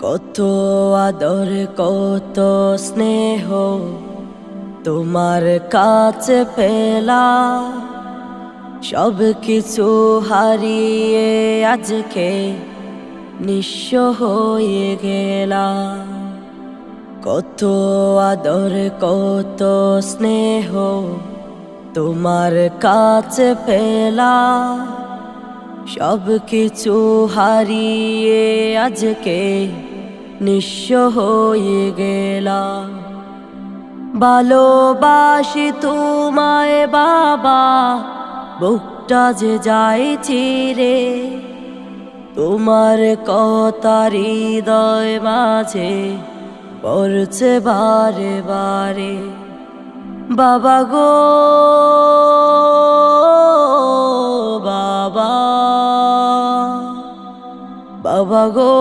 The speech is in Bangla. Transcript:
কত আদর কত স্নেহ তোমার কাছে পেলাম, সব কিছু হারিয়ে আজকে নিঃস্ব হয়ে গেলাম। কত আদর কত স্নেহ তোমার কাছে পেলাম, সব কিছু হারিয়ে আজকে নিঃস্ব হয়ে গেলাম। ভালোবাসি তোমায় বাবা, বুকটা যে যায় চিরে, তোমার কথা হৃদয় মাঝে পড়ছে বারে বারে। বাবা গো বাবা, বাবা গো